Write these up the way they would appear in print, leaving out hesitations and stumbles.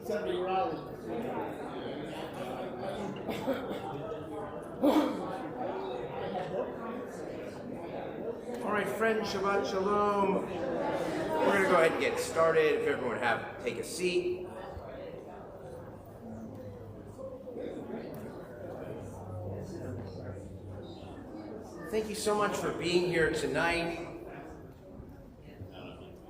Somebody Raleigh. All right, friends, Shabbat Shalom. We're going to go ahead and get started. If everyone would take a seat. Thank you so much for being here tonight.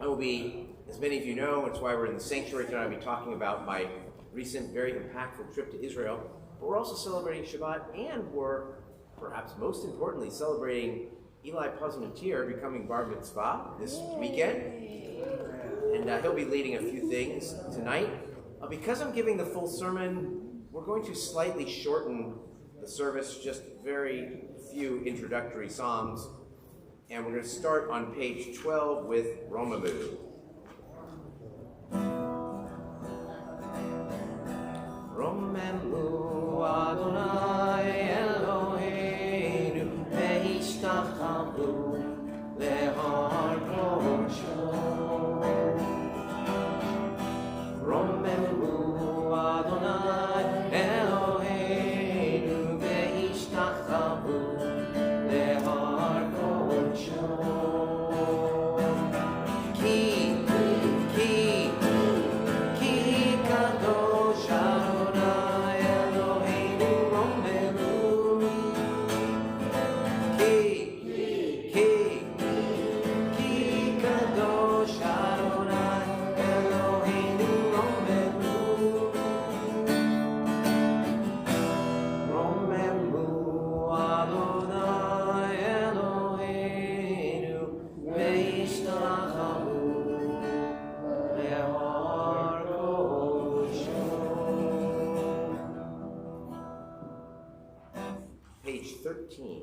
I will be, as many of you know, it's why we're in the sanctuary tonight. I'll be talking about my recent, very impactful trip to Israel. But we're also celebrating Shabbat, and we're, perhaps most importantly, celebrating Eli Pazmantir becoming Bar Mitzvah this weekend. And he'll be leading a few things tonight. Because I'm giving the full sermon, we're going to slightly shorten the service, just very few introductory psalms. And we're going to start on page 12 with Romamu. Romamu Adonai Eloheinu Ve'ishtachavu Lehar Kosho. Romamu Adonai Eloheinu Ve'ishtachavu Lehar Kosho. Ki kadosh Adonai Eloheinu Romamu. Ki kadosh Adonai Eloheinu Romamu. Romamu Adonai Eloheinu Ve'ishtachavu Lehar Kosho. Page 13.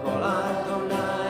Kol Adonai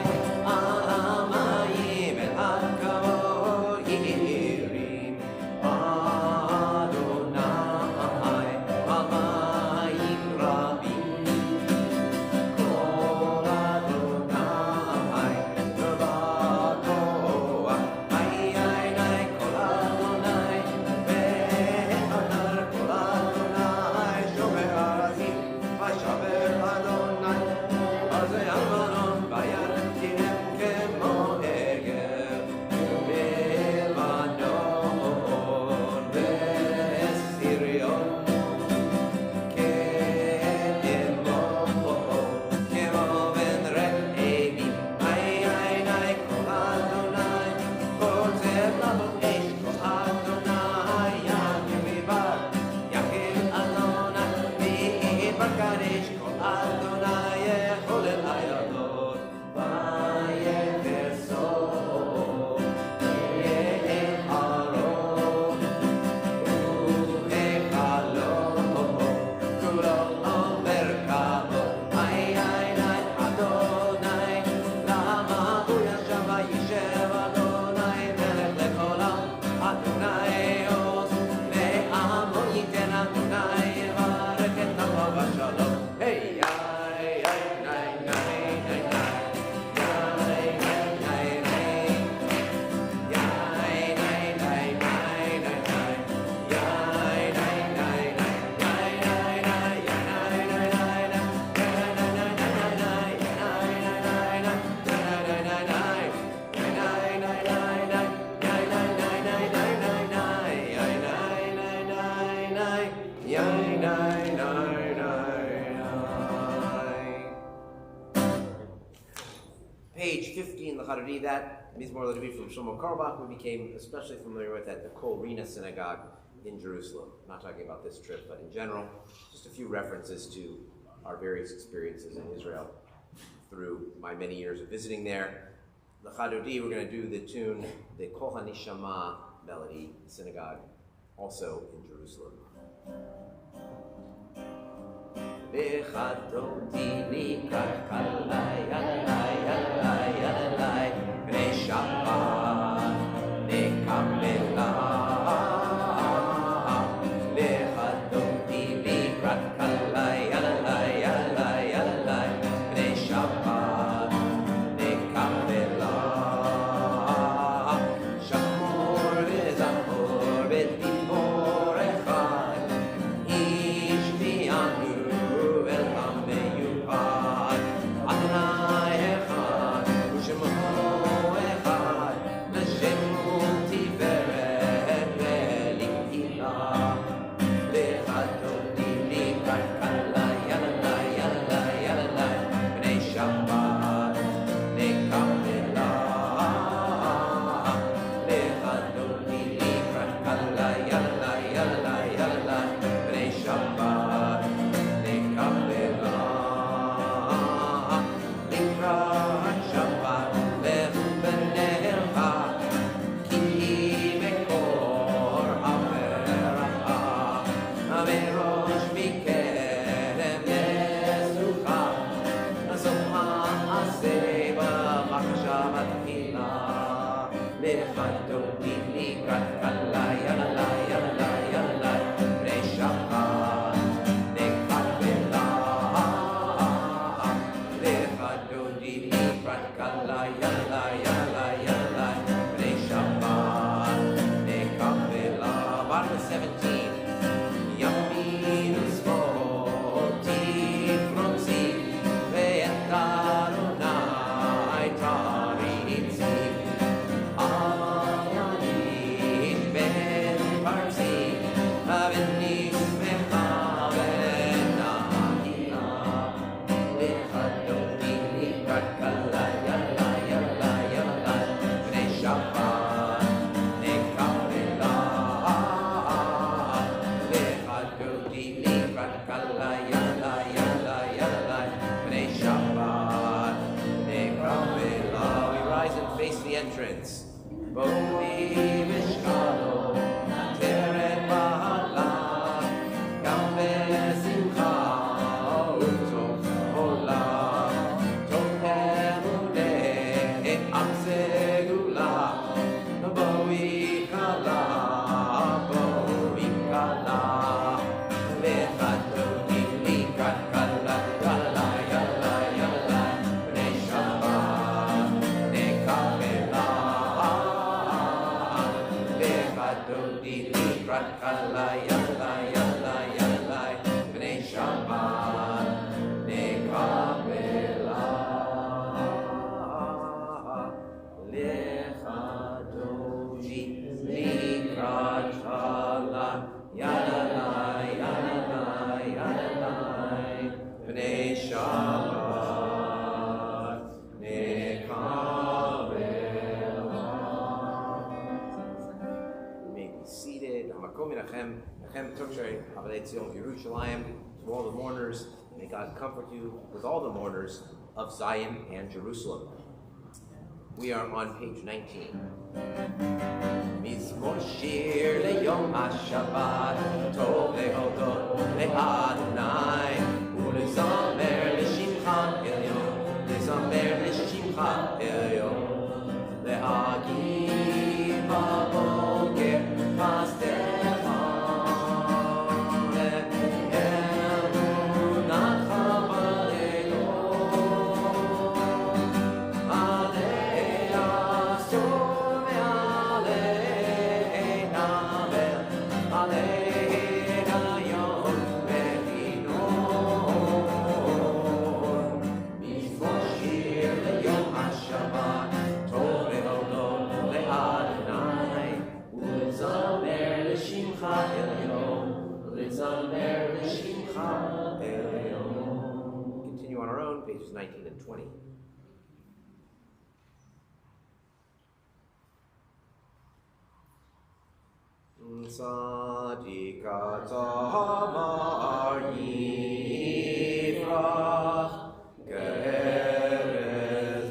Page 50 in the Harari, that Mizmor LeDavid from Shlomo Carlebach, we became especially familiar with at the Kol Rina Synagogue in Jerusalem. Not talking about this trip, but in general, just a few references to our various experiences in Israel through my many years of visiting there. The Chadodi, we're going to do the tune, the Kol HaNishama melody, synagogue, also in Jerusalem. Bechadoti likach kalai, alai, alai, alai, bnei Shabbat nekabela. Bechadoti likach kalai, alai, alai, alai, bnei Shabbat nekabela. Shamor v'zachor v'dibor echad, ish v'yanu To all the mourners, may God comfort you with all the mourners of Zion and Jerusalem. We are on page 19. Mizmor shir leyom HaShabbat, tov lehodot le'Adonai, u'lezamer l'shimcha elyon, lezamer l'shimcha elyon, le'agim b'boker paster. Continue on our own, pages 19 and 20. Tzadika Tamar Yifrach Ke'erez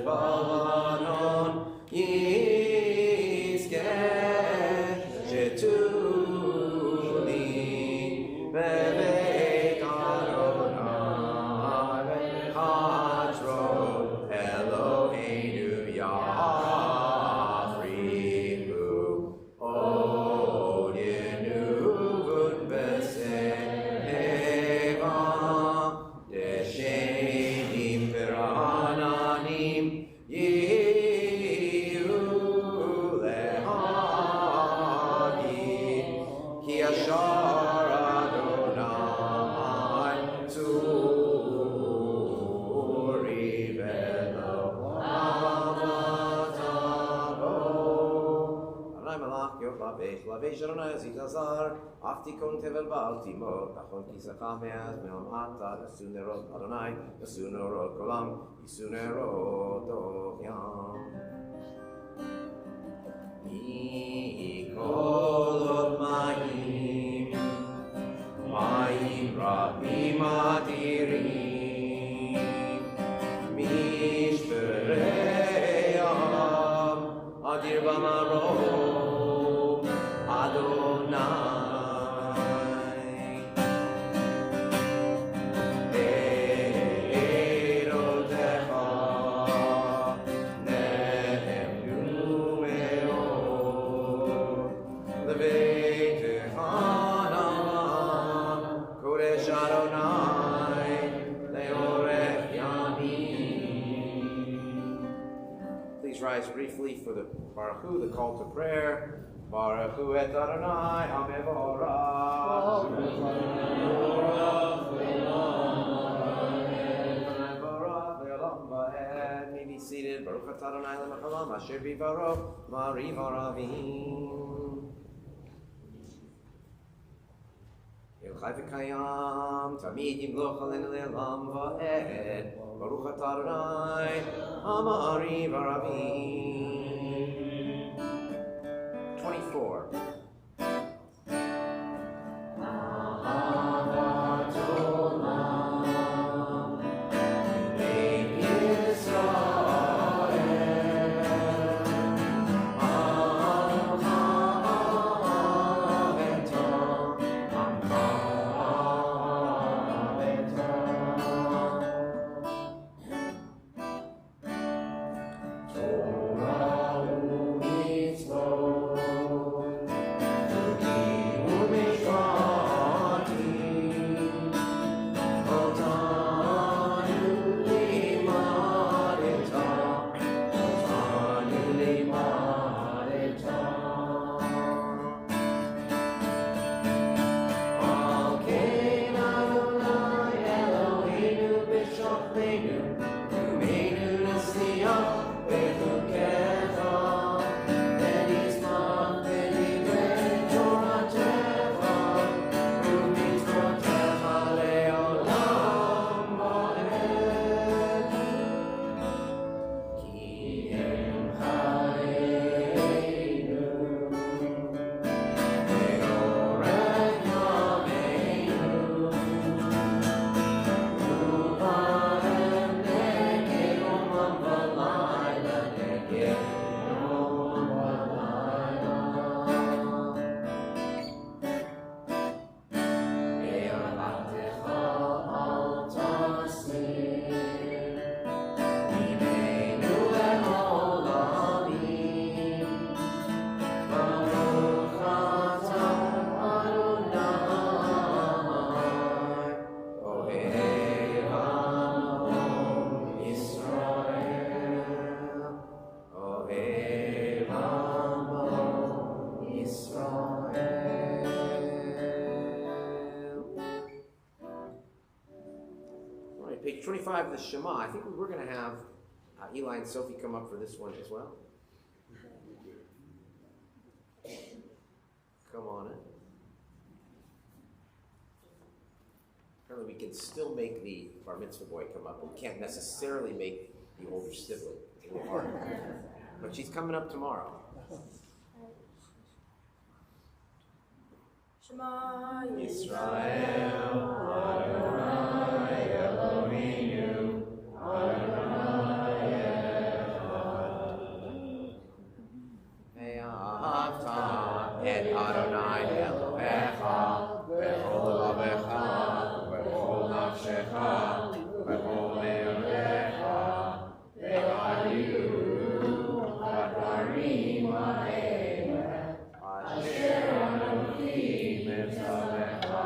Balanon Yizkeh Shetuli Bebeit Adonai Chatzrot Eloheinu Yafrihu Od Yenuvun B'Seva Deshenim V'Ra'ananim Yehu Lehadi Ki Ashar Adonai Tzuri V'Elo Avatavo Adonai Malach Yod Lavech Adonai Aziz Azar Aftikon Tevel Baal Timot Achon Kisachah Me'az Me'om Atad Asu Nerot Adonai Asu Nerot Kolam Yisu Nerot Ohyam Mikolot Mayim Mayim Rabim Adirim Mishpereyam Adir Bamarom Adonai Erotecha Nehemnu Me'od Levei Tehanam Kodesh Adonai Leorech Yamim. Please rise briefly for the Baruch Hu, the call to prayer. Baruch Hu et Adonai Hamevorach. May be seated. Baruch atah Adonai le'olam asher bivaro mariv aravim. El chai v'kayam tamid yimloch alenu le'olam va'ed. Baruch atah Adonai amariv aravim. 24. Page 25 of the Shema. I think we were going to have Eli and Sophie come up for this one as well. Come on in. Apparently we can still make the bar mitzvah boy come up. We can't necessarily make the older sibling. It's a little hard. But she's coming up tomorrow. Shema Yisrael, Adonai Eloheinu, Adonai Echad. Ve'ahavta et Adonai Elohecha, b'chol levecha, b'chol nafshecha, b'chol me'orecha, ve'ayu hadarim ha'elah, asher anochi mitzavecha,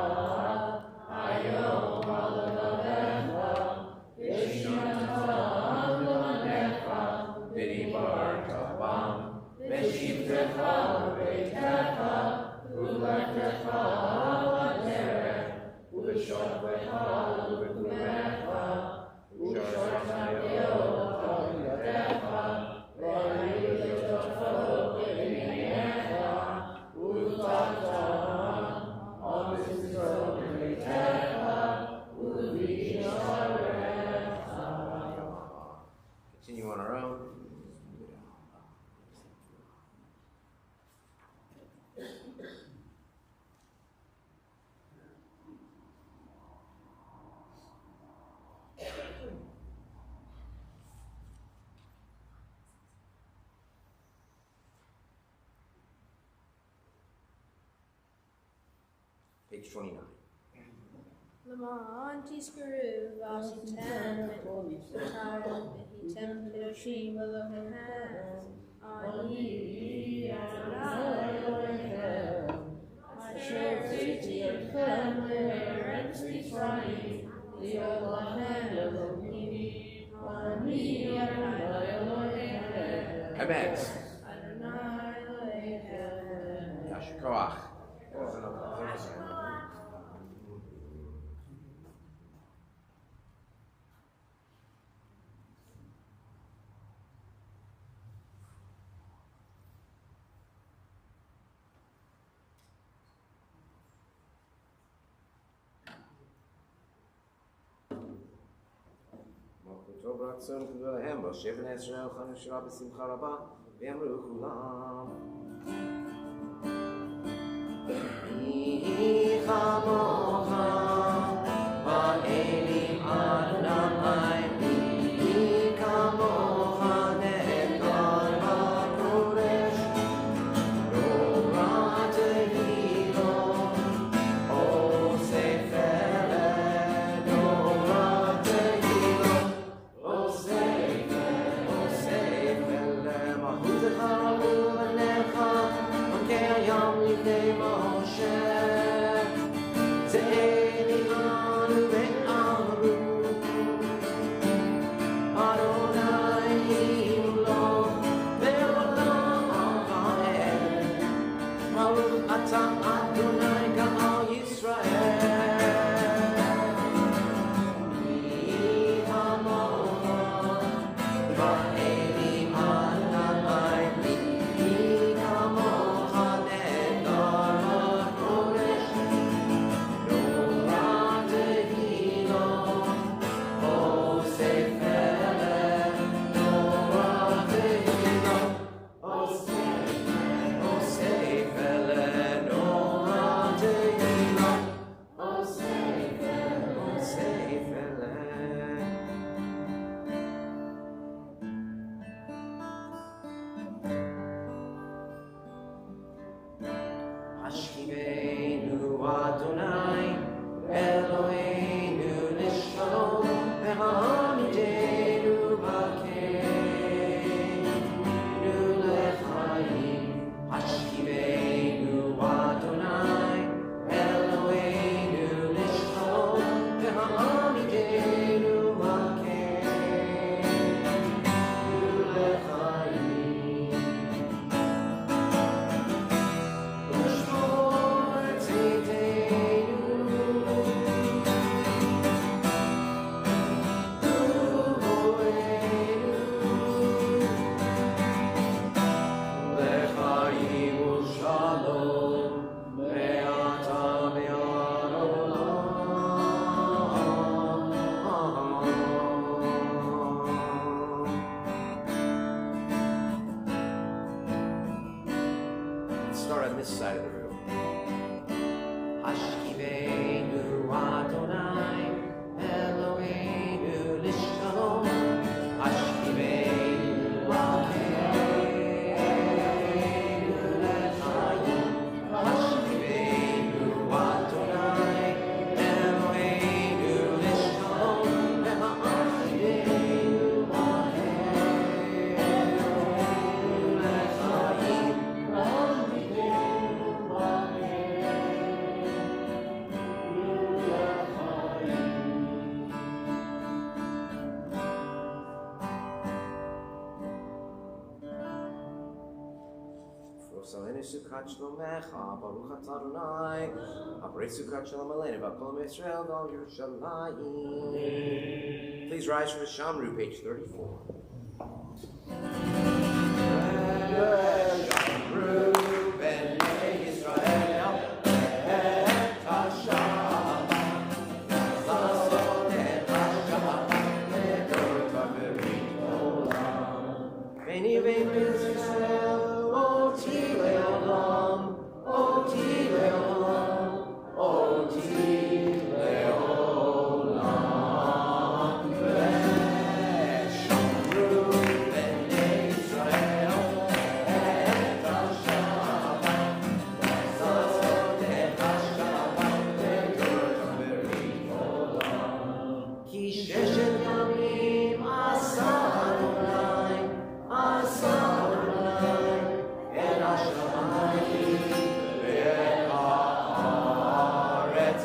hayom ha'levavecha, v'shintam levanecha, v'dibarta bam, v'shivtecha v'beitecha, u'lechtecha ha'derech, u'b'shoftecha u'b'kumecha, u'shorchayocha v'yadecha, ve'ayutecha v'yaminecha, u'tachta al mizrach v'beitecha, u'v'yisharecha. Continue on our own. Page 29. Leman Tiskuru Vasitem V'Tarim V'Hitem V'Doshim Elohim Ani Adonai Elohim Asher Tziti Etchem L'Eretz Yisrael Li'ol Lachem Elohim Ani Adonai Elohim Amen. Adonai Elohim Yasher Koach. טוב רצון כבוד להם, והושיב בני ישראל חנו שירה בשמחה רבה, ואמרו כולם. מי כמוך באלים אדוני, מי כמוך נאמן בקודש, נורא תהילו, עושה פלא, נורא תהילו, עושה פלא, מהותך ולבניך, עמקי הים לפני משה, זה אלינו ואמרו, אדוני לו לעולם ועד, ברוך אתה אדוני גאל ישראל. מי כמוך באלים אדוני, מי כמוך נאמן בקודש, נורא תהילו, עושה פלא, נורא תהילו, עושה פלא, נורא תהילו, עושה פלא. השכיבנו אדוני אלוהינו לשלום, והעמידנו בקרבנו לחיים. השכיבנו אדוני אלוהינו לשלום, והעמידנו בקרבנו לחיים. ושמור צאתנו ובואנו לחיים ושלום מעתה ועד עולם. Start on this side of the room. Salenu Sukkot Shlomecha, Baruch Atah Adonai, Aparei Sukkot Shalom Aleinu, V'Kol Yisrael Dal Yerushalayim. Please rise from the Shamru, page 34. Shamru B'nei Yisrael, Et Hashem, Zason Et Hashem, Ledor Taverit Olam. B'nei Yisrael, Oti Leolam, Oti Leolam, Oti Leolam. V'Shamru B'nei Yisrael, Et Hashem, Zason Et Hashem, Ledor Taverit Olam. Ki sheshet yamim asa Adonai, asa Adonai, et hashamayim ve'et haaretz,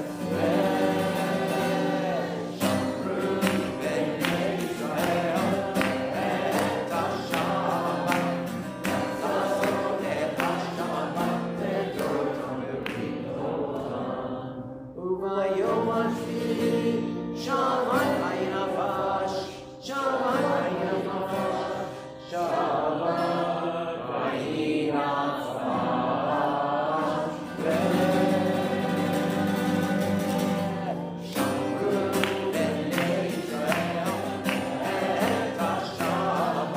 ve'shamru b'nei Yisrael, et Hashem, zason et Hashem, ledor taverit olam. U'vayom hashvi'i, Shabbat ha'yavash, Shabbat ha'yavash, Shabbat ha'yavash, Shamru b'nei Yisrael, et Hashem,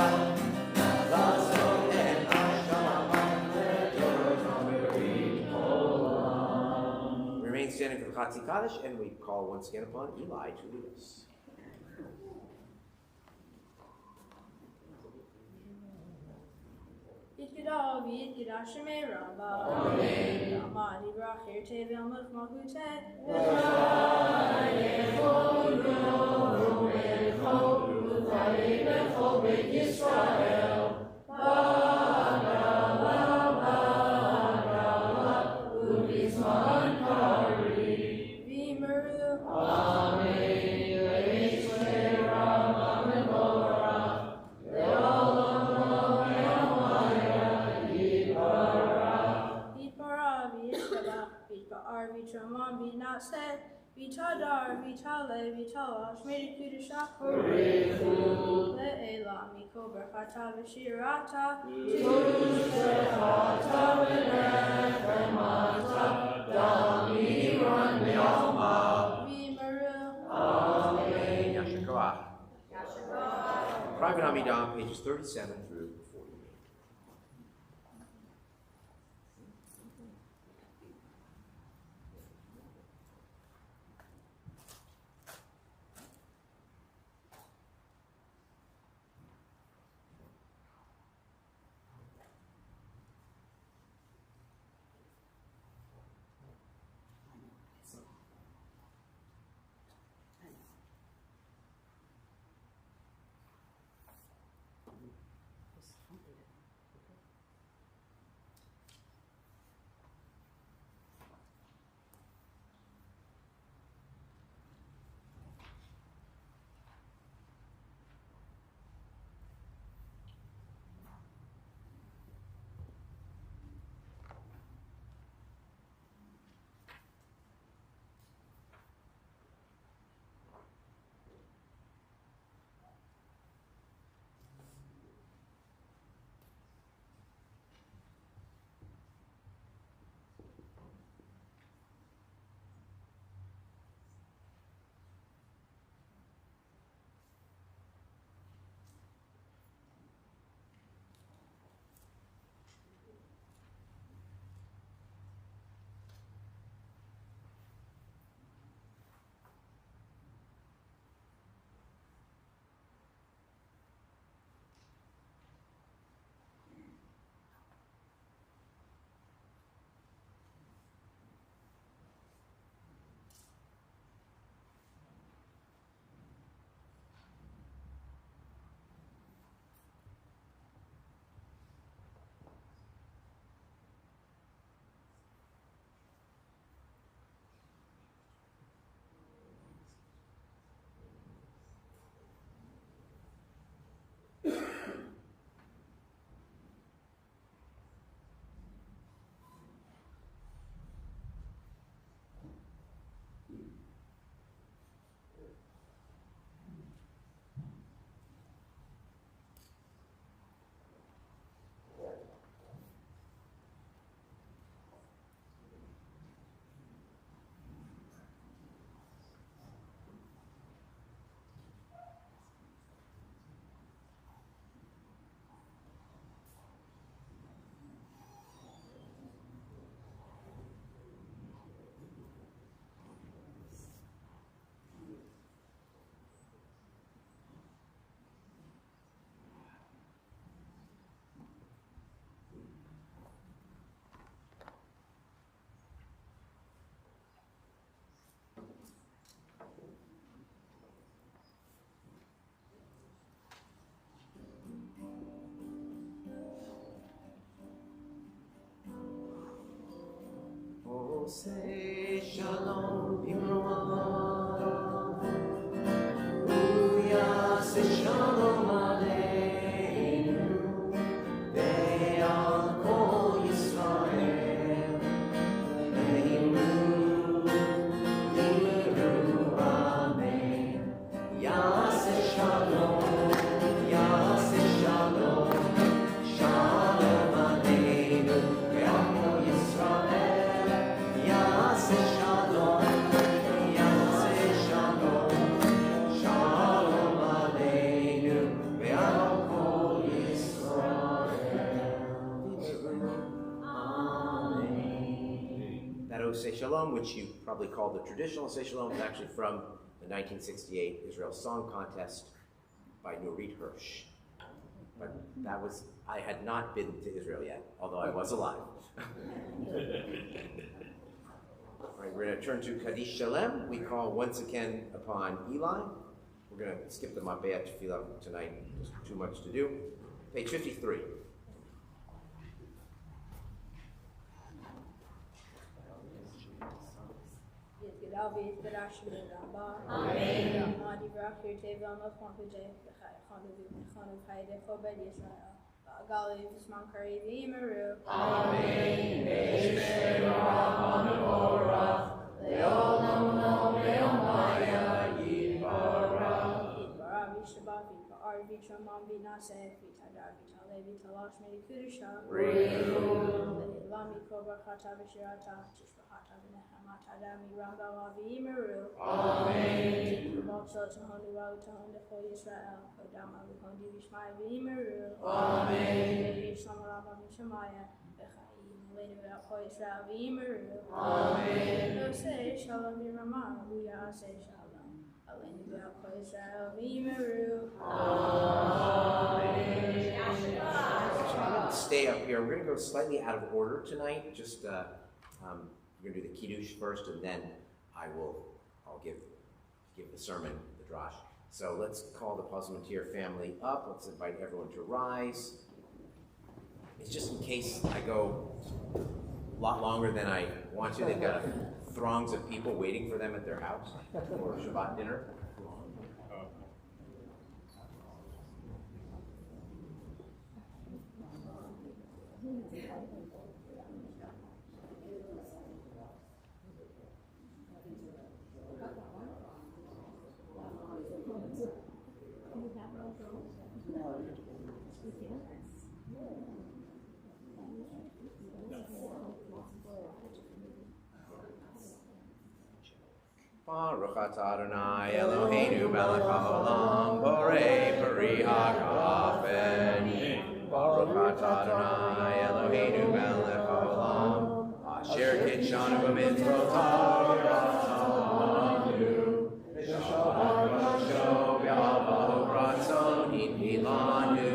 Zason et Hashem, ledor taverit olam. Remain standing for the Chatzi Kaddish, and we call once again upon Eli to lead us. Yitgada v'yitgada shemei Rabba. Amen. Amad yibrach yirtei v'yamach malchuteh. V'yimeru. V'yitbarah v'yishtabach, v'yitba'ar v'yitramam v'yitnatzeh, v'yitadar v'yitale v'yitalash v'yitkedusha le'elam mikol berachata v'shirata v'yimeru. Amen. Yasher Koach. Private Amidah, pages 37 through 40. Say shalom b'Yisrael. Uyase shalom aleinu. Ve'al kol Yisrael. Imeru amen. Yase shalom. Yase shalom. Shalom aleinu. Ve'al kol Yisrael. Yase shalom. Yase shalom. Shalom aleinu. Ve'al kol Yisrael. Amen. That Oseh Shalom, which you probably call the traditional Oseh Shalom, is actually from the 1968 Israel Song Contest by Nurit Hirsch. But that was, I had not been to Israel yet, although I was alive. All right, we're going to turn to Kaddish Shalem. We call once again upon Eli. We're going to skip the Mabea Tefillah tonight. There's too much to do. Page 53. David Berashim Rabba. Amen. Madi Brakir Tevel Mafkonje, Khanu Haide Kobed Israel. Gali Visman Kari Vimeru. Amen. Leolam no Leomaya Yibara. Yibara Vishabah Vibar Vitramam Vinase Vitadar Vitale Vitalash Medikudusha. Lami Kobra Kata Vishirata. Matadami Ramba Vimeru. Amen. Also to Holy Road to Holy Israel. Kodama Lukondi Vishmai Vimeru. Amen. Shamarama Vishamaya. Bechaim. Lady about Holy Israel Vimeru. Amen. No say Shalom Yirama. Luya say Shalom. Lady about Holy Israel Vimeru. Amen. Stay up here. We're going to go slightly out of order tonight. Just we're going to do the Kiddush first, and then I'll give the sermon, the drash. So let's call the Pasmantir family up. Let's invite everyone to rise. It's just in case I go a lot longer than I want to. They've got throngs of people waiting for them at their house for Shabbat dinner. Baruch atah Adonai Eloheinu melech haolam borei peri ha'gafen. Baruch atah Adonai Eloheinu melech haolam asher kitshanu b'mitzvotav v'ratzanu v'shabbat kosho v'avahu ratzon hinilanu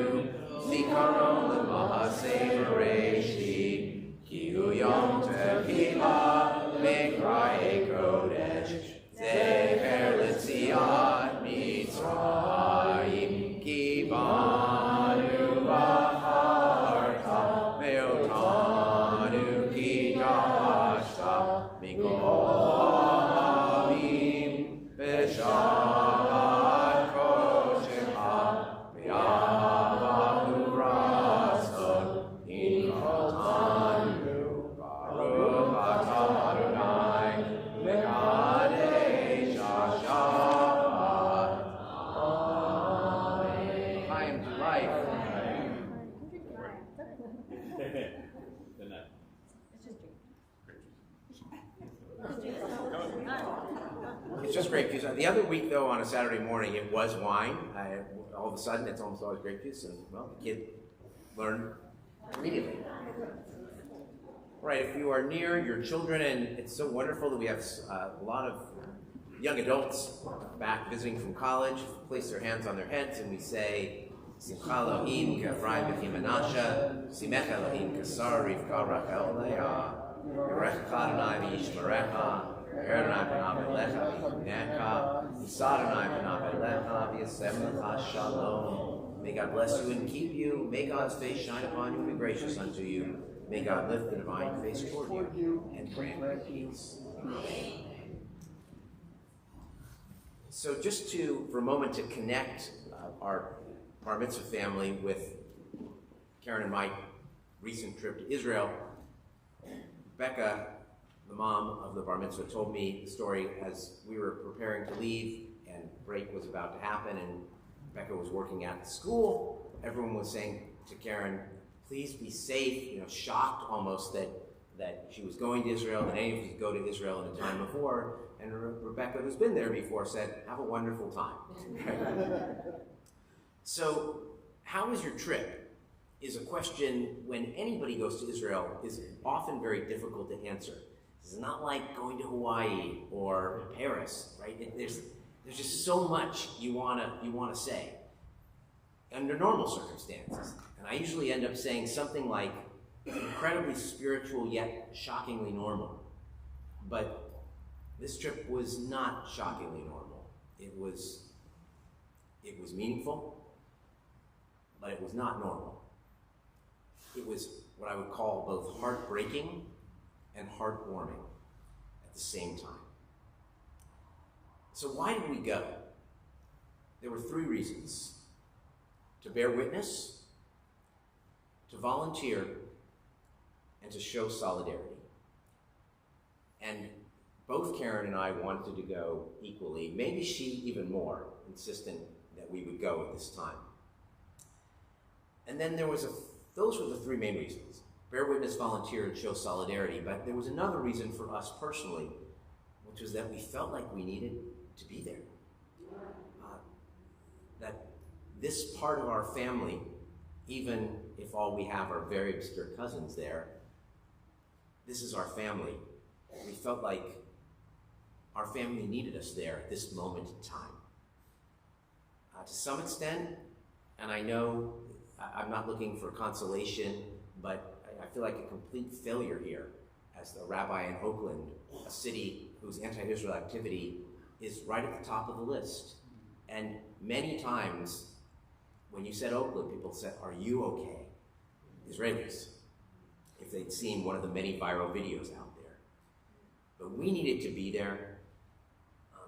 zikaron l'mahaseh bereshit ki hu yom tefillah mikra'ei kodesh Zecher L'tziat Mitzrayim Ki banu b'charta Ve'otanu ki dashta Mikol ha'amim V'shabbat koshecha Ve'avahu ratzon Hinotanu Baruch atah Adonai Mekadesh HaShabbat. Time to life. It's just grape juice. The other week, though, on a Saturday morning, it was wine. All of a sudden, it's almost always grape juice, and, well, the kid learned immediately. Right, if you are near your children, and it's so wonderful that we have a lot of young adults back visiting from college, place their hands on their heads, and we say, Simcha Elohim k'Ephraim b'Kim Menashe, Simech Elohim k'Sara Rivka Rachel Leah, Yerecha Adonai v'yishmerecha, Adonai panav elecha v'yichunecha, Yisa Adonai panav elecha v'yasem lecha shalom. May God bless you and keep you. May God's face shine upon you and be gracious unto you. May God lift the divine face toward you and grant peace. So just for a moment to connect our bar mitzvah family with Karen and my recent trip to Israel, Becca, the mom of the bar mitzvah, told me the story as we were preparing to leave and break was about to happen and Becca was working at the school. Everyone was saying to Karen, please be safe, shocked almost that she was going to Israel, that any of us could go to Israel in a time before. And Rebecca, who's been there before, said, have a wonderful time. So, how was your trip? Is a question when anybody goes to Israel is often very difficult to answer. It's not like going to Hawaii or Paris, right? There's just so much you wanna say under normal circumstances. And I usually end up saying something like incredibly spiritual yet shockingly normal. But this trip was not shockingly normal. It was meaningful, but it was not normal. It was what I would call both heartbreaking and heartwarming at the same time. So why did we go? There were 3 reasons: to bear witness, to volunteer, and to show solidarity. And both Karen and I wanted to go equally, maybe she even more insistent that we would go at this time. And then those were the 3 main reasons: bear witness, volunteer, and show solidarity. But there was another reason for us personally, which was that we felt like we needed to be there. That this part of our family, even if all we have are very obscure cousins there, this is our family. We felt like our family needed us there at this moment in time. To some extent, and I know I'm not looking for consolation, but I feel like a complete failure here as the rabbi in Oakland, a city whose anti-Israel activity is right at the top of the list. And many times when you said Oakland, people said, are you okay? Israelis, if they'd seen one of the many viral videos out there. But we needed to be there,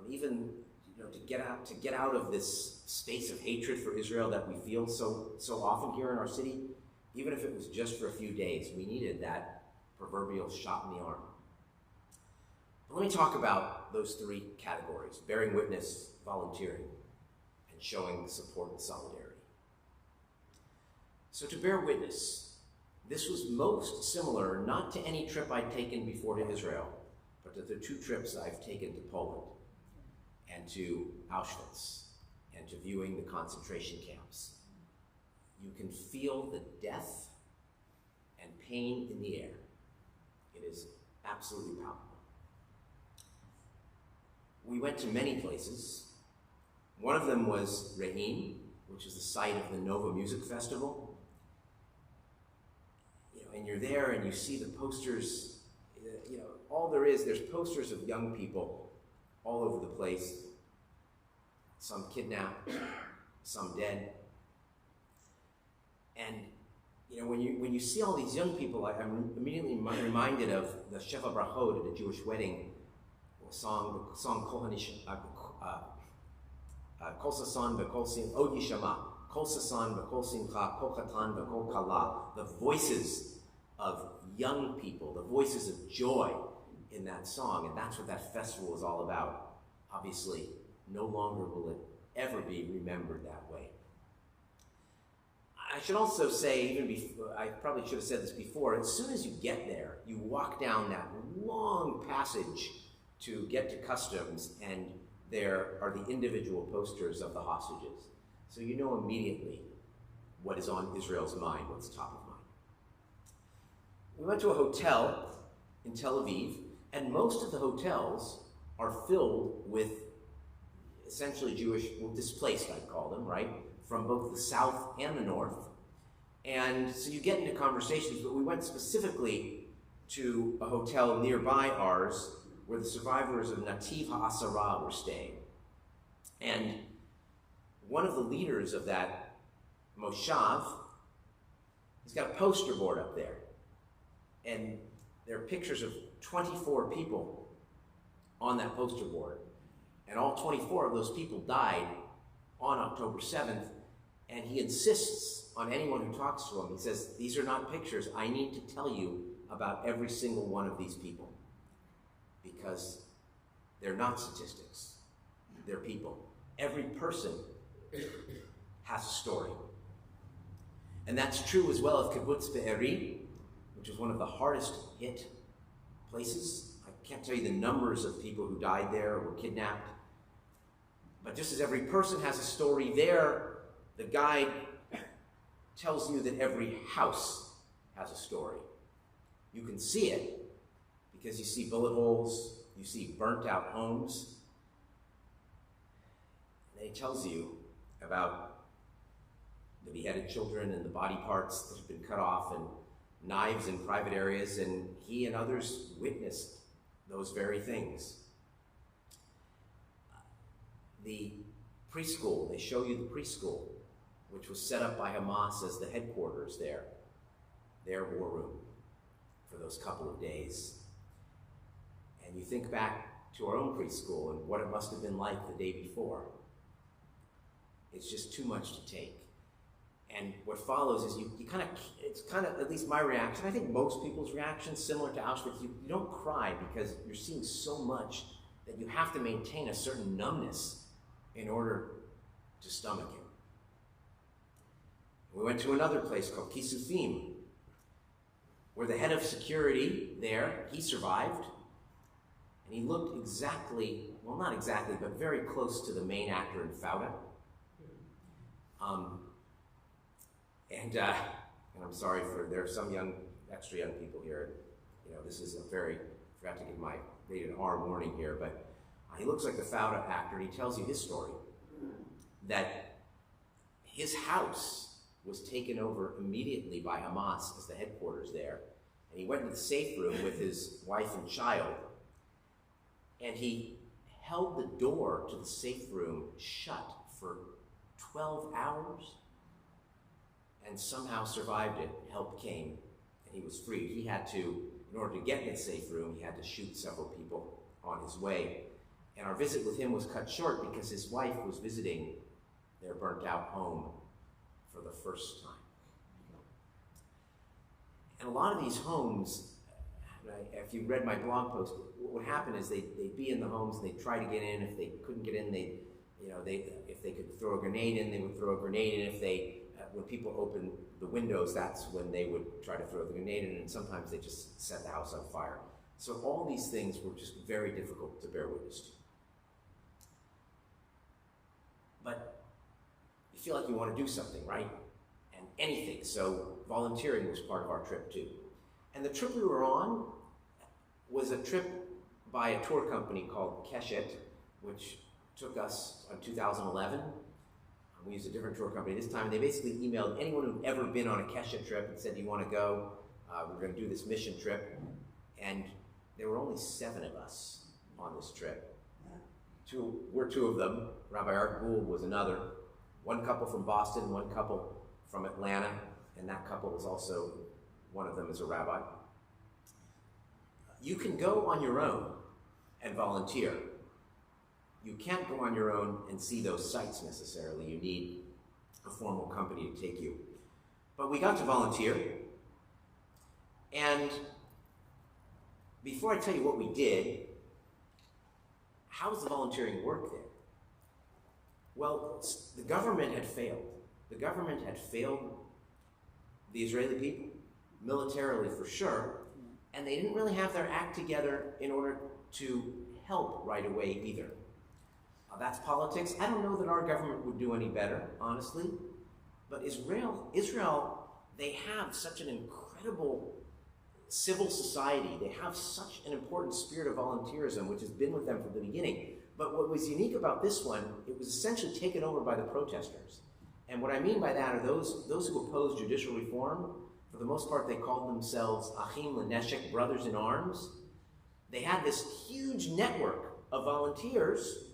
even to get out of this space of hatred for Israel that we feel so often here in our city. Even if it was just for a few days, we needed that proverbial shot in the arm. But let me talk about those 3 categories: bearing witness, volunteering, and showing support and solidarity. So to bear witness, this was most similar not to any trip I'd taken before to Israel, but to the 2 trips I've taken to Poland and to Auschwitz and to viewing the concentration camps. You can feel the death and pain in the air. It is absolutely palpable. We went to many places. One of them was Re'im, which is the site of the Nova Music Festival. And you're there and you see the posters, all there's posters of young people all over the place, some kidnapped, some dead. And when you see all these young people, I'm immediately reminded of the Sheva Brachot at a Jewish wedding, the song Kol Sasan V'Kol Simcha, Od Yishama, Kol Sasan V'Kol Simcha, Kol Chatan V'Kol Kala, the voices of young people, the voices of joy in that song, and that's what that festival is all about. Obviously, no longer will it ever be remembered that way. I should also say, even before, I probably should have said this before, as soon as you get there, you walk down that long passage to get to customs, and there are the individual posters of the hostages. So you know immediately what is on Israel's mind, what's top of mind. We went to a hotel in Tel Aviv, and most of the hotels are filled with essentially Jewish, displaced I'd call them, right? From both the south and the north. And so you get into conversations, but we went specifically to a hotel nearby ours where the survivors of Nativ HaAsara were staying. And one of the leaders of that Moshav, he's got a poster board up there. And there are pictures of 24 people on that poster board. And all 24 of those people died on October 7th. And he insists on anyone who talks to him. He says, these are not pictures. I need to tell you about every single one of these people. Because they're not statistics. They're people. Every person has a story. And that's true as well of Kibbutz Be'eri, which was one of the hardest hit places. I can't tell you the numbers of people who died there or were kidnapped. But just as every person has a story there, the guide tells you that every house has a story. You can see it because you see bullet holes, you see burnt out homes. And he tells you about the beheaded children and the body parts that have been cut off and knives in private areas, and he and others witnessed those very things. The preschool, they show you the preschool, which was set up by Hamas as the headquarters there, their war room for those couple of days. And you think back to our own preschool and what it must have been like the day before. It's just too much to take. And what follows is it's kind of, at least my reaction, I think most people's reaction, similar to Auschwitz, you don't cry because you're seeing so much that you have to maintain a certain numbness in order to stomach it. We went to another place called Kisufim, where the head of security there, he survived, and he looked exactly, well, not exactly, but very close to the main actor in Fauda. And I'm sorry there are some extra young people here. You know, this is a very, I forgot to give my rated R warning here, but he looks like the Fauda actor, and he tells you his story. That his house was taken over immediately by Hamas as the headquarters there. And he went into the safe room with his wife and child, and he held the door to the safe room shut for 12 hours and somehow survived it. Help came, and he was freed. He had to, in order to get in the safe room, he had to shoot several people on his way. And our visit with him was cut short because his wife was visiting their burnt-out home for the first time. And a lot of these homes, if you read my blog post, what would happen is they'd be in the homes and they'd try to get in. If they couldn't get in, if they could throw a grenade in, they would throw a grenade in. If when people opened the windows, that's when they would try to throw the grenade in, and sometimes they just set the house on fire. So all these things were just very difficult to bear witness to. But you feel like you want to do something, right? And anything. So volunteering was part of our trip too. And the trip we were on was a trip by a tour company called Keshet, which took us in 2011. We used a different tour company this time. They basically emailed anyone who'd ever been on a Keshet trip and said, do you want to go? We're going to do this mission trip. And there were only 7 of us on this trip. We're 2 of them. Rabbi Art Gould was another. 1 couple from Boston, 1 couple from Atlanta, and that couple was also, one of them is a rabbi. You can go on your own and volunteer. You can't go on your own and see those sites necessarily. You need a formal company to take you. But we got to volunteer, and before I tell you what we did, how does the volunteering work there? Well, the government had failed. The government had failed the Israeli people, militarily for sure, and they didn't really have their act together in order to help right away either. That's politics. I don't know that our government would do any better, honestly, but Israel, they have such an incredible civil society. They have such an important spirit of volunteerism, which has been with them from the beginning. But what was unique about this one, it was essentially taken over by the protesters. And what I mean by that are those who opposed judicial reform. For the most part, they called themselves Achim L'Neshek, brothers in arms. They had this huge network of volunteers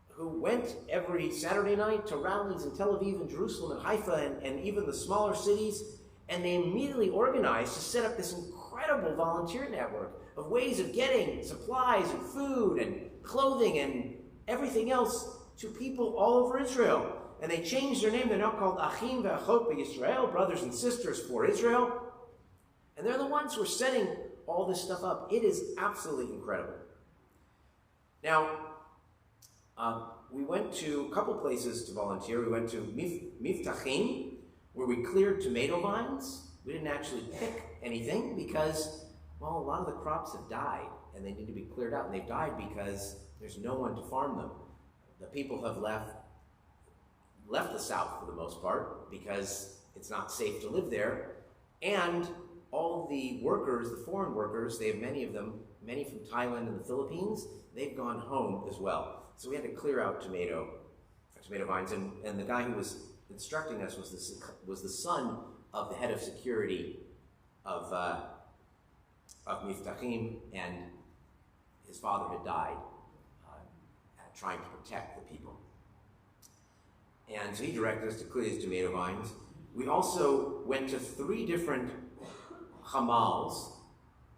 who went every Saturday night to rallies in Tel Aviv and Jerusalem and Haifa and even the smaller cities, And they immediately organized to set up this incredible volunteer network of ways of getting supplies and food and clothing and everything else to people all over Israel. And they changed their name. They're now called Achim ve'Achot B'Yisrael, brothers and sisters for Israel. And they're the ones who are setting all this stuff up. It is absolutely incredible. Now, we went to a couple places to volunteer. We went to Miftachim, where we cleared tomato vines. We didn't actually pick anything because, well, a lot of the crops have died and they need to be cleared out. And they've died because there's no one to farm them. The people have left the South for the most part because it's not safe to live there. And all the workers, the foreign workers, they have many of them, many from Thailand and the Philippines, they've gone home as well. So we had to clear out tomato vines. And the guy who was instructing us was the son of the head of security of Miftachim, and his father had died trying to protect the people. And so he directed us to clear these tomato vines. We also went to 3 different hamals,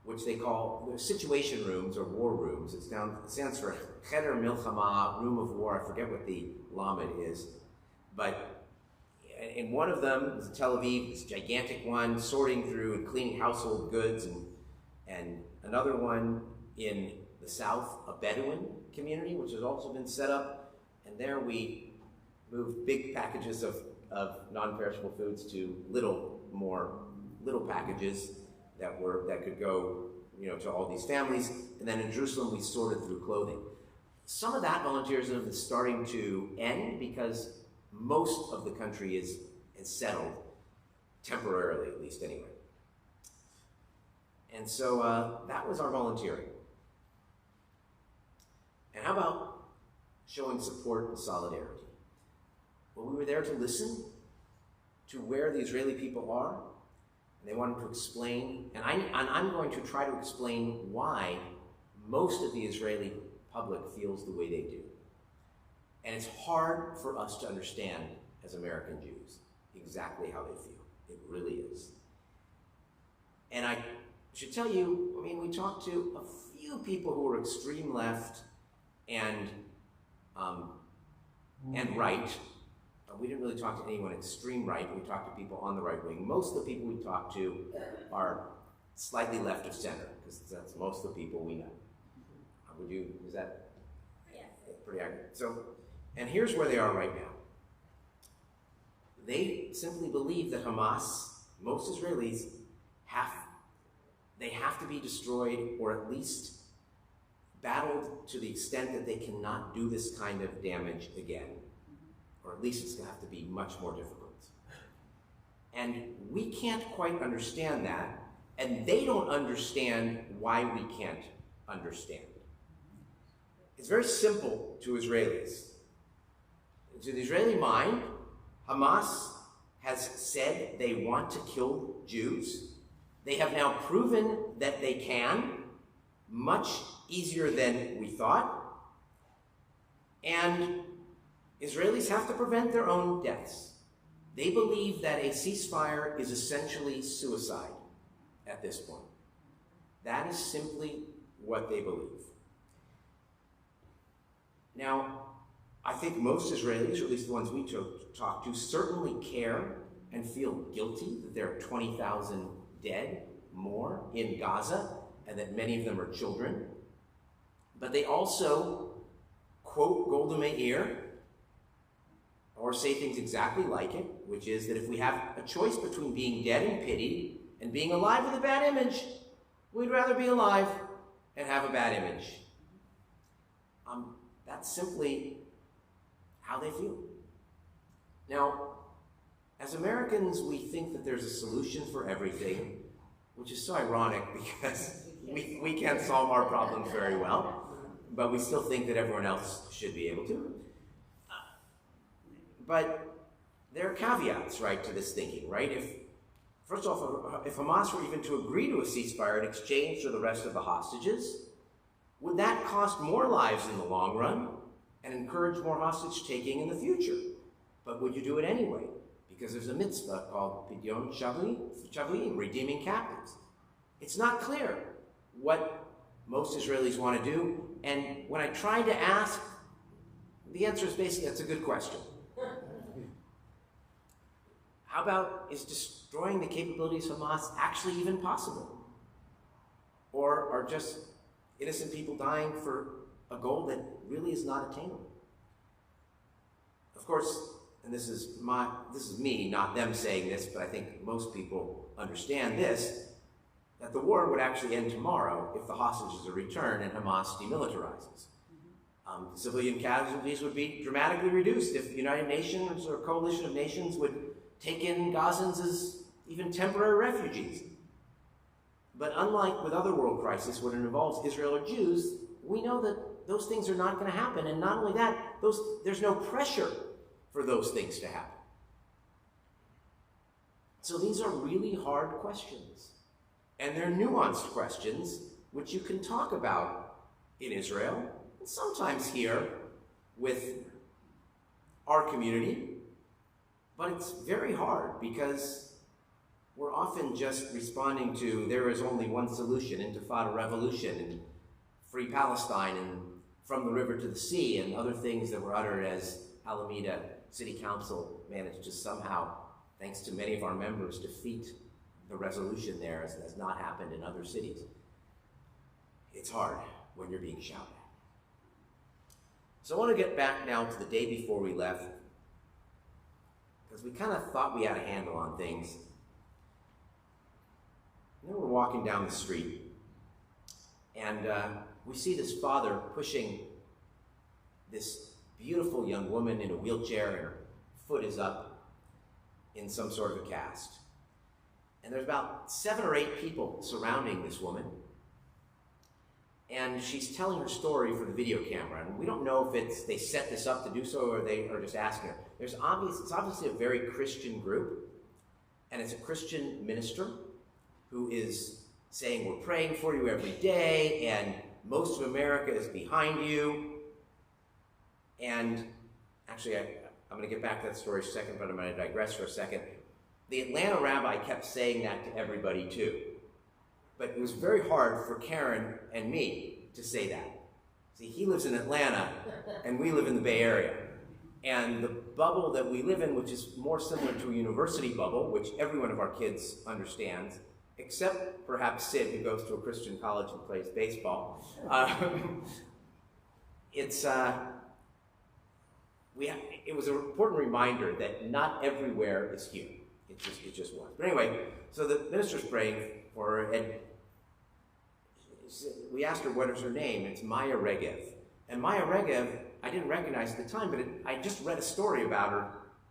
which they call situation rooms or war rooms. It stands for Cheder Milchama, room of war. I forget what the lamed is. But in one of them is Tel Aviv, this gigantic one, sorting through and cleaning household goods, and another one in the south, a Bedouin community, which has also been set up. And there we moved big packages of non-perishable foods to little packages that could go, to all these families. And then in Jerusalem, we sorted through clothing. Some of that volunteerism is starting to end because most of the country is settled, temporarily at least anyway. And so that was our volunteering. And how about showing support and solidarity? Well, we were there to listen to where the Israeli people are, and they wanted to explain, and I'm going to try to explain why most of the Israeli public feels the way they do. And it's hard for us to understand as American Jews exactly how they feel. It really is. And I should tell you, we talked to a few people who were extreme left and right. We didn't really talk to anyone extreme right. We talked to people on the right wing. Most of the people we talked to are slightly left of center, because that's most of the people we know. Is that pretty accurate? So, and here's where they are right now. They simply believe that Hamas, most Israelis, have to be destroyed, or at least battled to the extent that they cannot do this kind of damage again. Or at least it's going to have to be much more difficult. And we can't quite understand that, and they don't understand why we can't understand. It's very simple to Israelis. To the Israeli mind, Hamas has said they want to kill Jews. They have now proven that they can, much easier than we thought. And Israelis have to prevent their own deaths. They believe that a ceasefire is essentially suicide at this point. That is simply what they believe. Now, I think most Israelis, or at least the ones we talked to, certainly care and feel guilty that there are 20,000 dead more in Gaza, and that many of them are children. But they also quote Golda Meir, or say things exactly like it, which is that if we have a choice between being dead and pitied and being alive with a bad image, we'd rather be alive and have a bad image. That's simply how they feel. Now, as Americans, we think that there's a solution for everything, which is so ironic because we can't solve our problems very well, but we still think that everyone else should be able to. But there are caveats, right, to this thinking, right? First off, if Hamas were even to agree to a ceasefire in exchange for the rest of the hostages, would that cost more lives in the long run and encourage more hostage-taking in the future? But would you do it anyway? because there's a mitzvah called Pidyon Shavuim, redeeming captives. It's not clear what most Israelis want to do, and when I tried to ask, the answer is basically, that's a good question. How about, is destroying the capabilities of Hamas actually even possible? Or are just innocent people dying for a goal that really is not attainable? Of course, and this is me, not them saying this, but I think most people understand this, that the war would actually end tomorrow if the hostages are returned and Hamas demilitarizes. Civilian casualties would be dramatically reduced if the United Nations or coalition of nations would take in Gazans as even temporary refugees. But unlike with other world crises when it involves Israel or Jews, we know that those things are not going to happen. And not only that, there's no pressure for those things to happen. So these are really hard questions. And they're nuanced questions which you can talk about in Israel, and sometimes here with our community. But it's very hard because we're often just responding to there is only one solution, Intifada revolution, and free Palestine, and from the river to the sea, and other things that were uttered as Alameda City Council managed to somehow, thanks to many of our members, defeat the resolution there, as has not happened in other cities. It's hard when you're being shouted at. So I want to get back now to the day before we left, because we kind of thought we had a handle on things. And then we're walking down the street, and we see this father pushing this beautiful young woman in a wheelchair, and her foot is up in some sort of a cast. And there's about 7 or 8 people surrounding this woman. And she's telling her story for the video camera. And we don't know if they set this up to do so or they are just asking her. It's obviously a very Christian group. And it's a Christian minister who is saying, we're praying for you every day, and most of America is behind you. And actually, I'm going to get back to that story in a second, but I'm going to digress for a second. The Atlanta rabbi kept saying that to everybody too. But it was very hard for Karen and me to say that. See, he lives in Atlanta and we live in the Bay Area. And the bubble that we live in, which is more similar to a university bubble, which every one of our kids understands, except perhaps Sid, who goes to a Christian college and plays baseball. It was an important reminder that not everywhere is here. It just was. But anyway, so the minister's praying for her, and we asked her what is her name. It's Maya Regev. And Maya Regev, I didn't recognize at the time, but I just read a story about her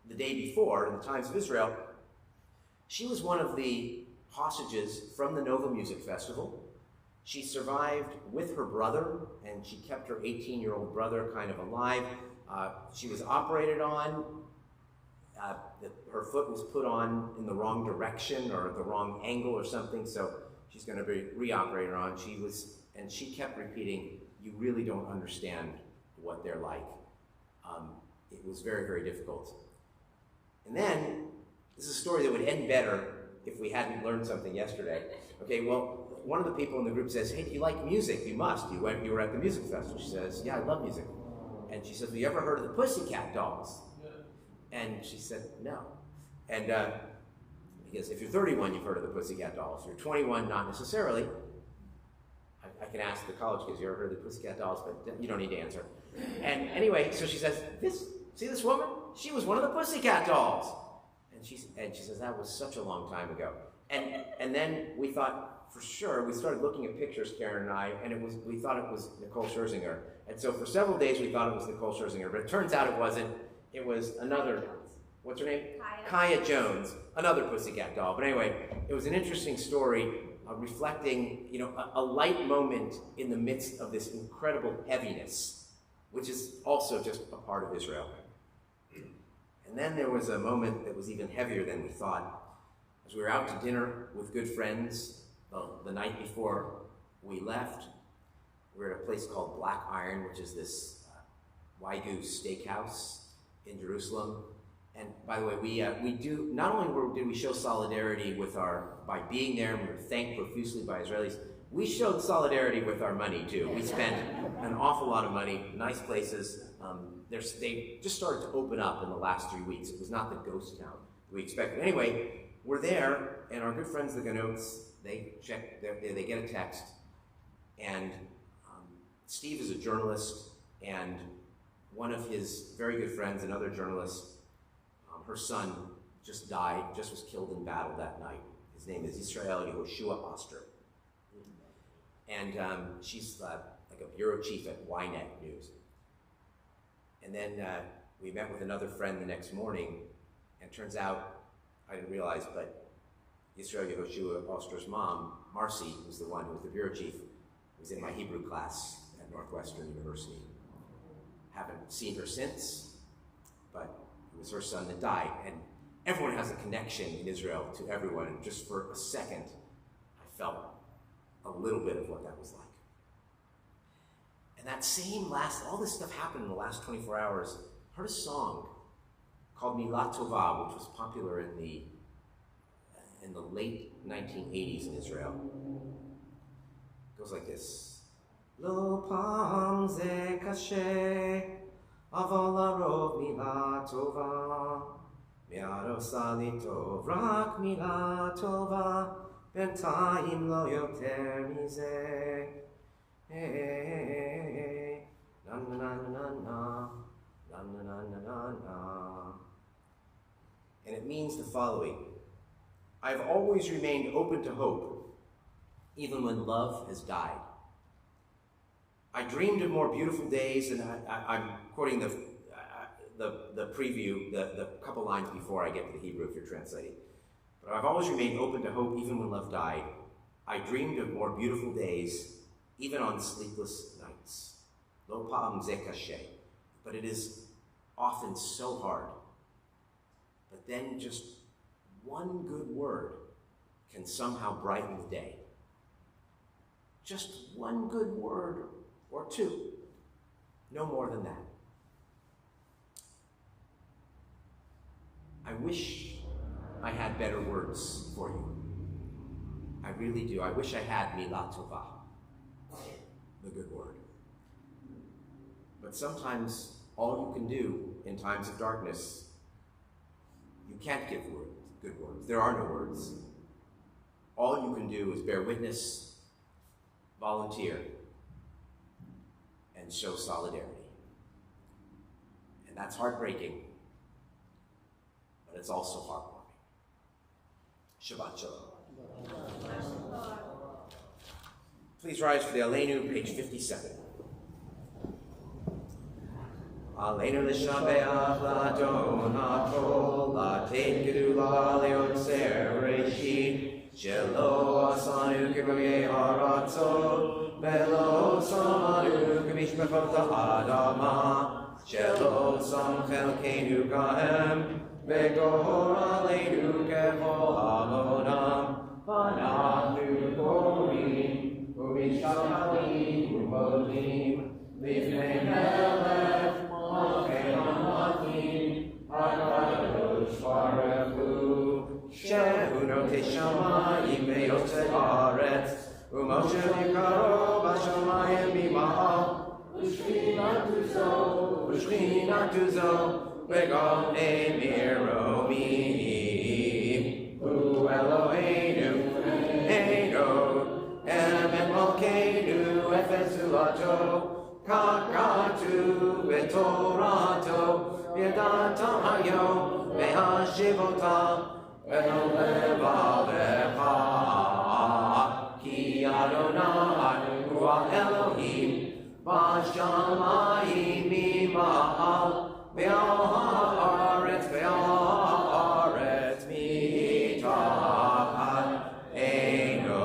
the day before in the Times of Israel. She was one of the hostages from the Nova Music Festival. She survived with her brother, and she kept her 18-year-old brother kind of alive. She was operated on. Her foot was put on in the wrong direction or the wrong angle or something, so she's going to be reoperated on. She kept repeating, you really don't understand what they're like. It was very, very difficult. And then, this is a story that would end better if we hadn't learned something yesterday. Okay, well, one of the people in the group says, hey, do you like music? You must. You were at the music festival. She says, yeah, I love music. And she says, have you ever heard of the Pussycat Dolls? And she said, no. And because if you're 31, you've heard of the Pussycat Dolls. If you're 21, not necessarily. I can ask the college kids, you ever heard of the Pussycat Dolls? But you don't need to answer. And anyway, so she says, see this woman? She was one of the Pussycat Dolls. And she says, that was such a long time ago. And then we thought, for sure, we started looking at pictures, Karen and I, and we thought it was Nicole Scherzinger. And so for several days we thought it was Nicole Scherzinger, but it turns out it wasn't. It was another, what's her name? Kaya Jones, another Pussycat Doll. But anyway, it was an interesting story reflecting, a light moment in the midst of this incredible heaviness, which is also just a part of Israel. And then there was a moment that was even heavier than we thought. As we were out to dinner with good friends the night before we left, we were at a place called Black Iron, which is this Wagyu steakhouse in Jerusalem. And by the way, we do, not only did we show solidarity by being there, and we were thanked profusely by Israelis, we showed solidarity with our money too. We spent an awful lot of money, nice places. They just started to open up in the last 3 weeks. It was not the ghost town we expected. Anyway, we're there, and our good friends, the Ganotes, they get a text, and Steve is a journalist, and one of his very good friends, another journalist, her son just was killed in battle that night. His name is Israel Yehoshua Oster. And she's like a bureau chief at Ynet News. And then we met with another friend the next morning, and turns out, I didn't realize, but Israel Yehoshua Oster's mom, Marcy, who's the one who was the bureau chief, was in my Hebrew class at Northwestern University. Haven't seen her since, but it was her son that died. And everyone has a connection in Israel to everyone, and just for a second, I felt a little bit of what that was like. And that all this stuff happened in the last 24 hours. I heard a song called Milah Tova, which was popular in the late 1980s in Israel. It goes like this. Lo pam ze kashe, avol larov milah tova, mi'aro sali tov, rak milah tova, bentayim lo yoter mizeh. Hey, na na na na na, na na na na na. And it means the following: I've always remained open to hope, even when love has died. I dreamed of more beautiful days, and I'm quoting the preview, the couple lines before I get to the Hebrew if you're translating. But I've always remained open to hope, even when love died. I dreamed of more beautiful days, even on sleepless nights. Lo pa'am ze kashe. But it is often so hard. But then just one good word can somehow brighten the day. Just one good word or two, no more than that. I wish I had better words for you. I really do. I wish I had Milah Tova, the good word. But sometimes all you can do in times of darkness, you can't give good words. There are no words. All you can do is bear witness, volunteer, and show solidarity. And that's heartbreaking, but it's also heartwarming. Shabbat Shalom. Please rise for the Aleinu, page 57. Aleinu l'shabeach l'adon ha'kol, l'tein gedula le'otzer reshit, shelo asanu k'goyei haratzot, velo samanu k'mishpachot ha'adama, shelo sam chelkeinu kahem, v'gohor aleinu k'chol amonam, v'anachnu korim, u'mishkalim u'modim, lifnei melech, Shehu shamayim ve'yotzei haaretz, u'Moshe mikaro b'shamayim b'ma'al, u'shchinatu zo, v'gam emiromim, u'Eloheinu eino, emet malkeinu efes ulato, Kakatu v'torato v'yadata hayo v'hashivota v'nolevavecha ki Adonai hu Elohim v'shamayim mima'al v'al ha'aretz mitachat eino.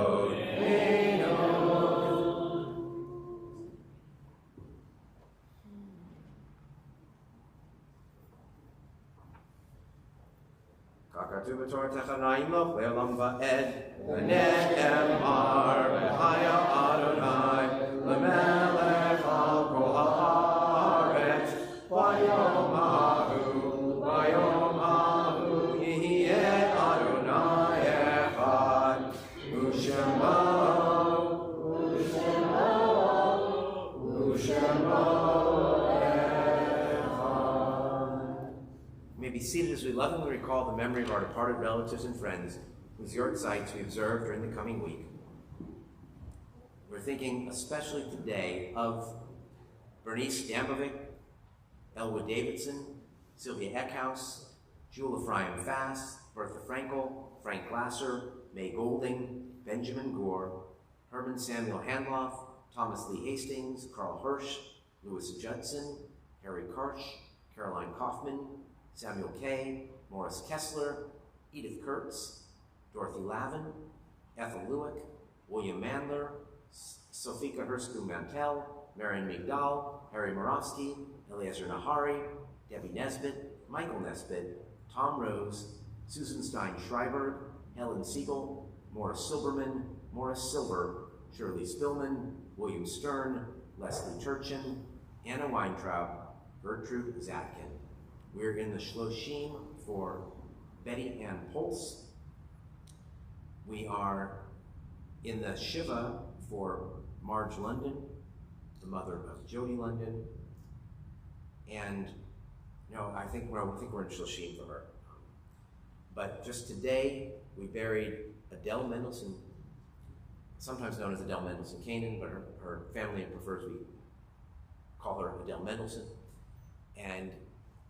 Kakatu b'tor techanayim loch le'olam va'ed v'ne'emar v'chaya Adonai l'melech al kol ha'aretz v'yom ha'u v'yom as we lovingly recall the memory of our departed relatives and friends whose yahrzeit we observe during the coming week, we're thinking especially today of Bernice Dambovic, Elwood Davidson, Sylvia Eckhouse, Jewel Ephraim Fass, Bertha Frankel, Frank Glasser, May Golding, Benjamin Gore, Herman Samuel Hanloff, Thomas Lee Hastings, Carl Hirsch, Louis Judson, Harry Karsh, Caroline Kaufman, Samuel Kay, Morris Kessler, Edith Kurtz, Dorothy Lavin, Ethel Lewick, William Mandler, Sofika Hersku Mantel, Marion Migdal, Harry Moravsky, Eliezer Nahari, Debbie Nesbitt, Michael Nesbitt, Tom Rose, Susan Stein Schreiber, Helen Siegel, Morris Silberman, Morris Silver, Shirley Spillman, William Stern, Leslie Turchin, Anna Weintraub, Gertrude Zatkin. We're in the Shloshim for Betty Ann Pulse. We are in the Shiva for Marge London, the mother of Jody London. And no, I think we're in Shloshim for her. But just today, we buried Adele Mendelson, sometimes known as Adele Mendelson Canaan, but her family prefers we call her Adele Mendelson. And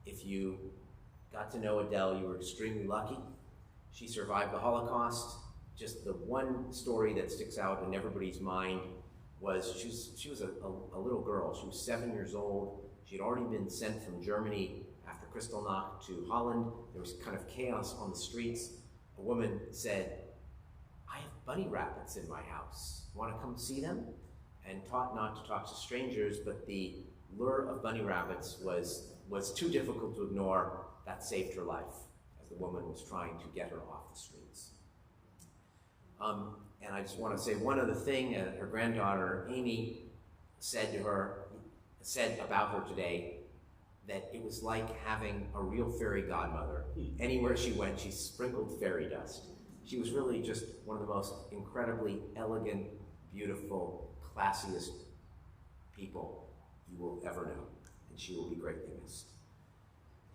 if you got to know Adele, you were extremely lucky. She survived the Holocaust. Just the one story that sticks out in everybody's mind was she was a little girl. She was 7 years old. She had already been sent from Germany after Kristallnacht to Holland. There was kind of chaos on the streets. A woman said, "I have bunny rabbits in my house. Want to come see them?" And taught not to talk to strangers, but the lure of bunny rabbits was too difficult to ignore. That saved her life as the woman was trying to get her off the streets. And I just want to say one other thing. Her granddaughter, Amy, said about her today that it was like having a real fairy godmother. Anywhere she went, she sprinkled fairy dust. She was really just one of the most incredibly elegant, beautiful, classiest people you will ever know, and she will be greatly missed.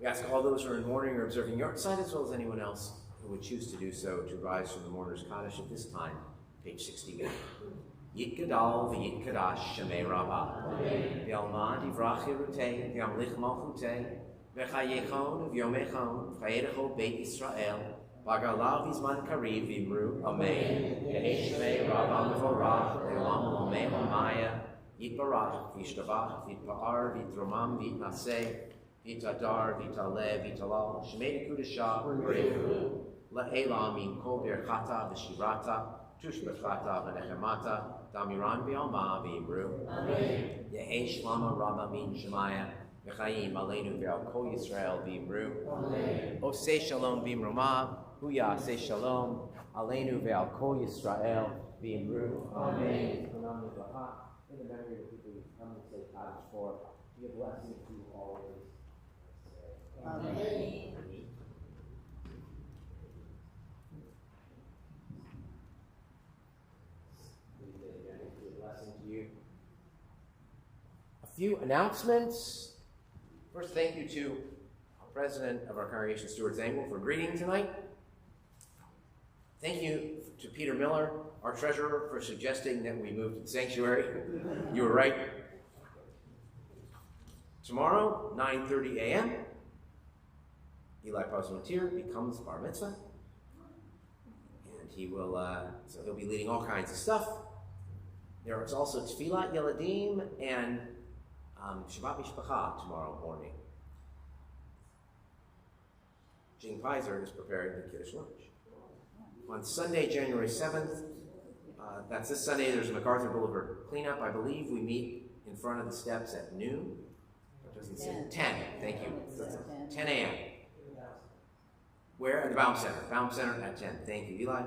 We ask all those who are in mourning or observing yahrzeit, as well as anyone else who would choose to do so, to rise from the mourner's Kaddish at this time, page 61. Yitgadal v'yitkadash shemei rabbah, v'yalma divrach yerutei, v'yamlich malchutei, v'chayechon v'yomechon, v'chayedecho beit Yisrael, v'agalav v'zman kariv v'imru, amen, ye'eh shemei rabbah mevorach, v'yolam l'omei l'maya, yitbarach, v'yishtabach, v'yitpa'ar, v'yitromam, v'yitnaseh, v'yitadar, v'yitaleh, v'yitalal, shemei dekudashah, v'rehu, la'ela min kol berchata v'shirata, tush berchata v'nechemata, damiran v'yalma v'imru. Amen. Ye'eh shlama rabba min shemaya, v'chayim aleinu v'al kol Yisrael v'imru. Amen. Oseh shalom v'imroma, huya aseh shalom, aleinu v'al kol Yisrael v'imru. Amen. In the memory of people who come and say Kaddish for, be a blessing to you always. Amen. A few announcements. First, thank you to our president of our congregation, Stuart Zangel, for greeting tonight. Thank you to Peter Miller, our treasurer, for suggesting that we move to the sanctuary. You were right. Tomorrow, 9:30 a.m., Eli Parsimatier becomes bar mitzvah. And he will, so he'll be leading all kinds of stuff. There is also Tfilat Yeladim and Shabbat Mishpacha tomorrow morning. Jane Pfizer is preparing the Kiddush lunch. On Sunday, January 7th, that's this Sunday, there's a MacArthur Boulevard cleanup. I believe we meet in front of the steps at noon. It doesn't say 10, thank you. 10 a.m. Where? At the Baum Center. Baum Center at 10. Thank you, Eli.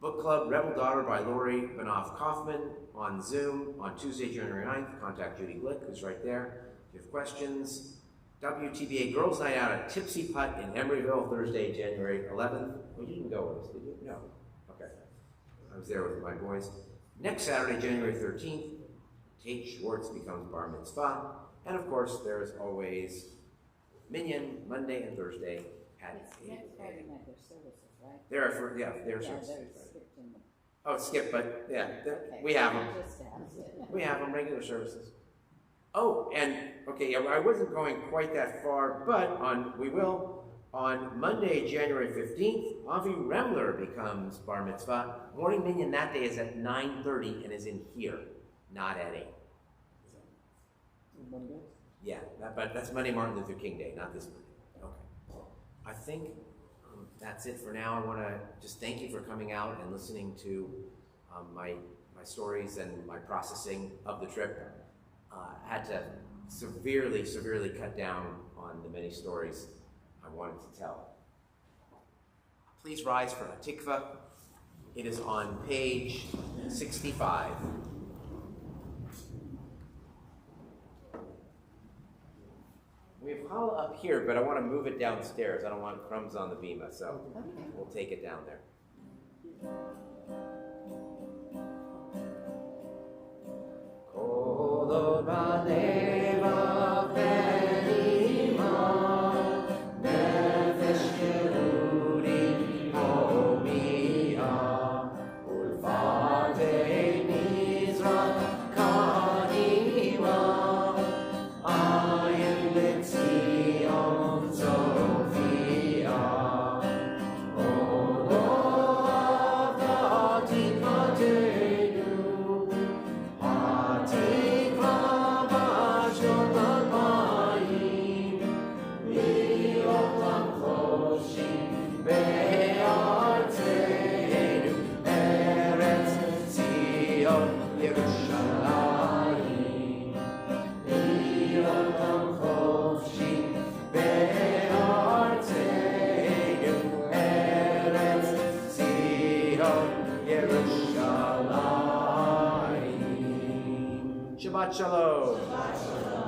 Book Club, Rebel Daughter by Lori Banoff Kaufman on Zoom on Tuesday, January 9th. Contact Judy Glick, who's right there. If you have questions. WTBA Girls Night Out at Tipsy Putt in Emeryville, Thursday, January 11th. Well, you didn't go with us, did you? No. Okay. I was there with my boys. Next Saturday, January 13th, Tate Schwartz becomes bar mitzvah. And of course, there is always Minyan Monday and Thursday at It's 8 next Friday a.m. night, there's services, right? There are services. There's skipped in the. Oh, skip, but yeah, Okay. we have them. Just asked. We have them, regular services. Oh, and okay, yeah, I wasn't going quite that far, but on Monday, January 15th, Avi Remler becomes bar mitzvah. Morning minyan that day is at 9:30 and is in here, not at 8. Monday? Yeah, but that's Monday Martin Luther King Day, not this Monday. Okay. I think that's it for now. I want to just thank you for coming out and listening to my stories and my processing of the trip. I had to severely cut down on the many stories I wanted to tell. Please rise for Hatikva. It is on page 65. We have challah up here, but I want to move it downstairs. I don't want crumbs on the bima, so we'll take it down there. Shabbat Shalom.